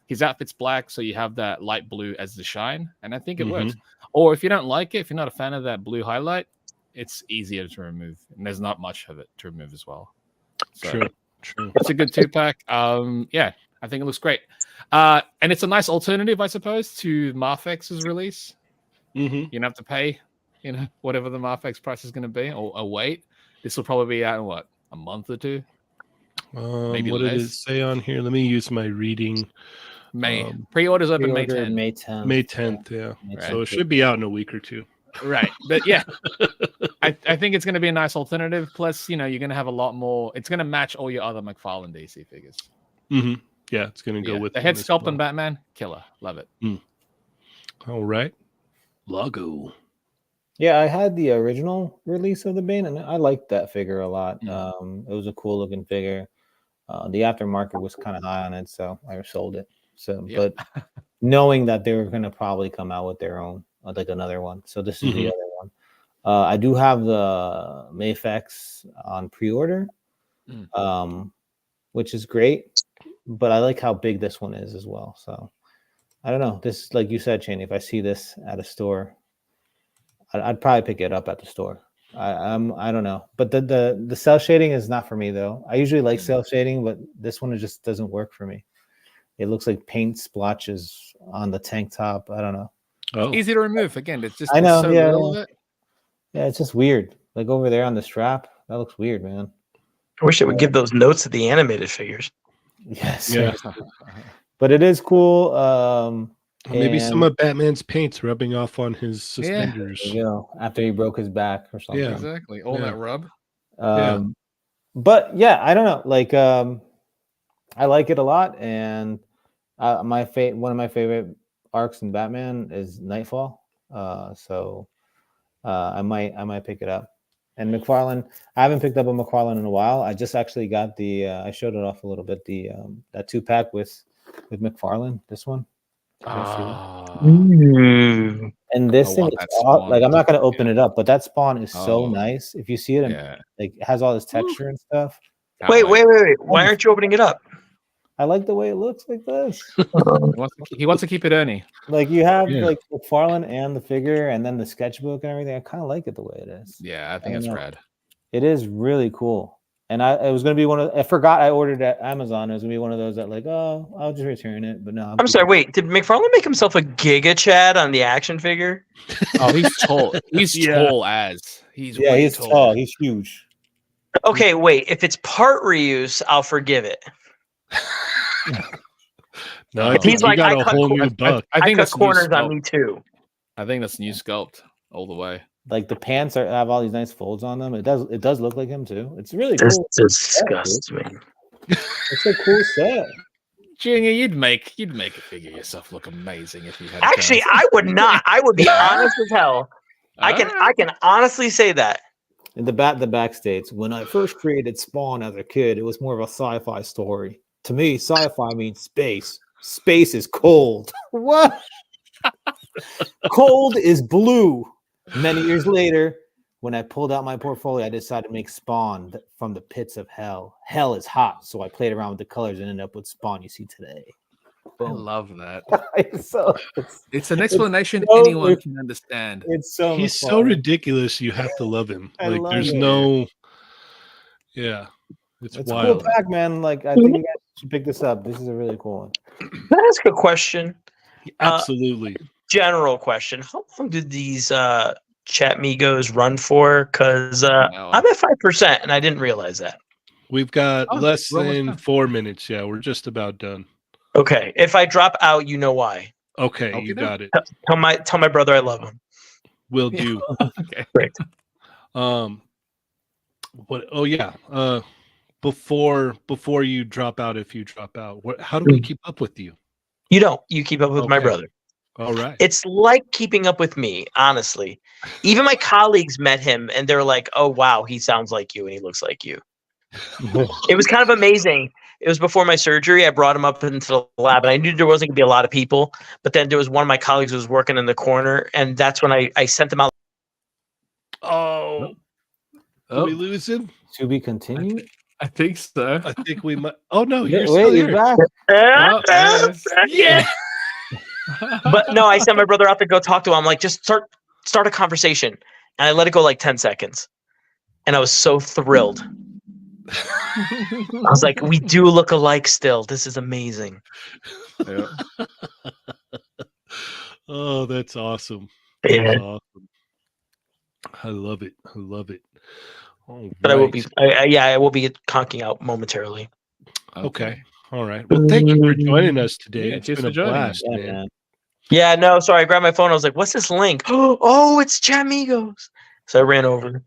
his outfit's black, so you have that light blue as the shine, and I think it works. Or if you don't like it, if you're not a fan of that blue highlight, it's easier to remove, and there's not much of it to remove as well. So, True. It's a good 2-pack. I think it looks great. And it's a nice alternative, I suppose, to Marfex's release. You don't have to pay, whatever the Marfex price is going to be, or wait. This will probably be out in what, a month or two? Maybe what less. did it say on here? Let me use my reading. May pre-orders open May 10th. May 10th. May 10th, yeah. May 10th. So it should be out in a week or two. Right. But yeah, I think it's going to be a nice alternative. Plus, you're going to have a lot more. It's going to match all your other McFarlane DC figures. Yeah, it's going to go with the head sculpt on Batman. Killer. Love it. All right. Lago. Yeah, I had the original release of the Bane, and I liked that figure a lot. It was a cool looking figure. The aftermarket was kind of high on it, so I sold it. So, but knowing that they were going to probably come out with their own, like another one. So this is the other one. I do have the Mafex on pre-order, which is great, but I like how big this one is as well. So I don't know. This, like you said, Cheney, if I see this at a store, I'd probably pick it up at the store. I don't know, but the cell shading is not for me though. I usually like cell shading, but this one, it just doesn't work for me. It looks like paint splotches on the tank top. I don't know. Oh. Easy to remove. Again, it's just I know. so Yeah, little of it. Yeah, it's just weird. Like over there on the strap, that looks weird, man. I wish it would give those notes to the animated figures. Yes. Yeah. But it is cool. Maybe some of Batman's paint's rubbing off on his suspenders. There you go. After he broke his back or something. Yeah, exactly. All that rub. But yeah, I don't know. Like, I like it a lot, and one of my favorite arcs in Batman is Nightfall. So I might pick it up. And McFarlane, I haven't picked up a McFarlane in a while. I just actually got the I showed it off a little bit, the that 2-pack with McFarlane, this one. Ooh. And I this thing want is that spawn. like I'm not gonna open it up, but that spawn is so Oh. nice. If you see it, Yeah. like it has all this texture and stuff. Can't Wait. Why aren't you opening it up? I like the way it looks like this. He wants to keep it Ernie. Like you have Yeah. like McFarlane and the figure, and then the sketchbook and everything. I kind of like it the way it is. Yeah, I think don't it's know. rad. It is really cool. And it was gonna be one of. I forgot I ordered at Amazon. It was gonna be one of those that like, oh, I'll just return it. But no, I'm sorry. Wait, did McFarlane make himself a Giga Chad on the action figure? Oh, he's tall. He's Yeah. tall as. He's Yeah, way he's tall. tall. He's huge. Okay, wait. If it's part reuse, I'll forgive it. No, I Oh. think He's you like, got I a cut whole cor- new buck. I think cut that's new corners on sculpt. me too. I think that's new sculpt all the way. Like the pants have all these nice folds on them. It does look like him too. It's really This cool. disgusts me. It's a cool set. Junior, you'd make a figure yourself look amazing if you had. a Actually, chance. I would not. I would be honest as hell. I Ah. can honestly say that. In the back states, when I first created Spawn as a kid, it was more of a sci-fi story. To me, sci-fi means space. Space is cold. What? Cold is blue. Many years later, when I pulled out my portfolio, I decided to make Spawn from the pits of hell. Hell is hot, so I played around with the colors and ended up with Spawn you see today. I Boom. love that. It's It's an explanation so- anyone can understand. it's so He's much so fun. ridiculous. You have to love him. I Like love there's it. no. Yeah, it's It's a wild. cool pack, man. Like I think you guys should pick this up. This is a really cool one. Can I ask a question? Absolutely. General question. How long did these Chatmigos run for? Because I'm at 5% and I didn't realize that. We've got Oh, less we're almost than done. 4 minutes. Yeah, we're just about done. Okay. If I drop out, you know why. Okay, Okay, you then. got it. Tell my brother I love him. Will Yeah. do. Okay. Great. What? Oh yeah. Before you drop out, if you drop out, how do we keep up with you? You don't. You keep up with my Okay. brother. All right. It's like keeping up with me, honestly. Even my colleagues met him and they're like, oh, wow, he sounds like you and he looks like you. It was kind of amazing. It was before my surgery. I brought him up into the lab and I knew there wasn't going to be a lot of people. But then there was one of my colleagues who was working in the corner. And that's when I sent him out. Oh, did we lose him? To be continued. I think so. I think we might. Oh no, you're Wait, still you're here. back. Oh, there it is. Yeah. But no, I sent my brother out to go talk to him. I'm like, just start a conversation. And I let it go like 10 seconds. And I was so thrilled. I was like, we do look alike still. This is amazing. Yeah. Oh, that's awesome. Yeah. That's awesome. I love it. I love it. All But I will right. be, I will be conking out momentarily. Okay. All right. Well, thank you for joining us today. Yeah, It's cheers been a for joining. blast, Yeah, man. man. Yeah, no, sorry. I grabbed my phone. I was like, what's this link? Oh, it's Chatmigos. So I ran over.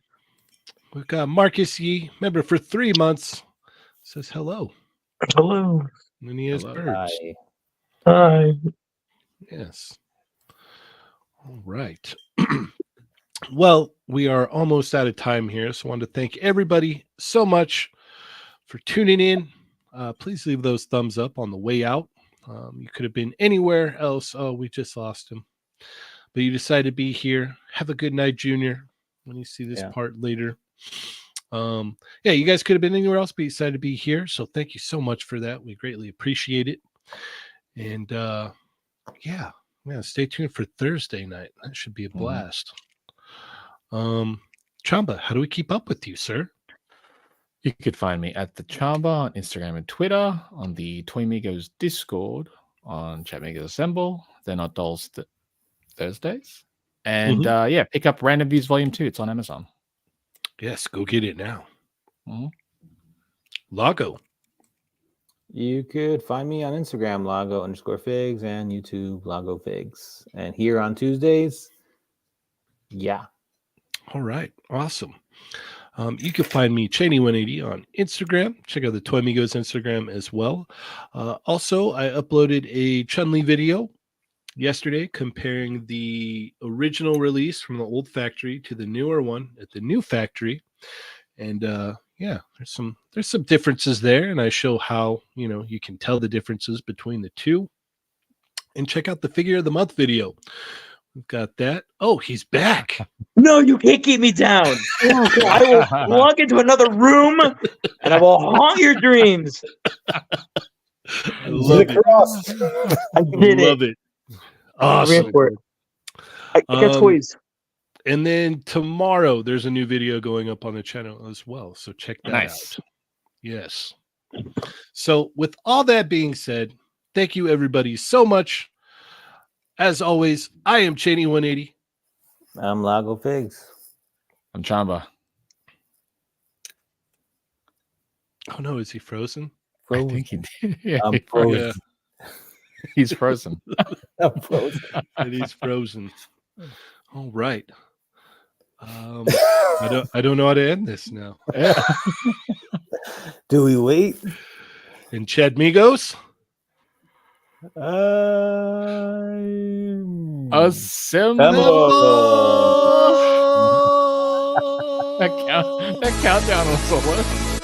We've got Marcus Yee, member for 3 months, says hello. Hello. And he has Hello. birds. Hi. Hi. Yes. All right. Well, we are almost out of time here. So I want to thank everybody so much for tuning in. Please leave those thumbs up on the way out. You could have been anywhere else. Oh, we just lost him. But you decided to be here. Have a good night, Junior, when you see this part later. Yeah, you guys could have been anywhere else, but you decided to be here. So thank you so much for that. We greatly appreciate it. And yeah, stay tuned for Thursday night. That should be a blast. Chamba, how do we keep up with you, sir? You could find me at the Chamba on Instagram and Twitter, on the Toymigos Discord, on Chatmigos Assemble. They're not dolls Thursdays. And yeah, pick up Random Views Volume 2. It's on Amazon. Yes, go get it now. Mhm. Lago. You could find me on Instagram, Lago_figs, and YouTube, Lago Figs. And here on Tuesdays, yeah. All right. Awesome. You can find me, Cheney180, on Instagram. Check out the Toymigos Instagram as well. Also, I uploaded a Chun-Li video yesterday comparing the original release from the old factory to the newer one at the new factory. And yeah, there's some differences there. And I show how, you can tell the differences between the two. And check out the figure of the month video. We've got that. Oh, he's back. No, you can't keep me down. I will walk into another room and I will haunt your dreams. I love it. I did Love it. Awesome. I got toys. And then tomorrow there's a new video going up on the channel as well. So check that out. Yes. So with all that being said, thank you everybody so much. As always, I am Cheney180. I'm Lago Pigs. I'm Chamba. Oh no, is he frozen? I think he did. Yeah, I'm frozen. he's frozen. I'm frozen. And he's frozen. All right. I don't know how to end this now. Yeah. Do we wait? And Chatmigos. Assemble. That countdown was a what?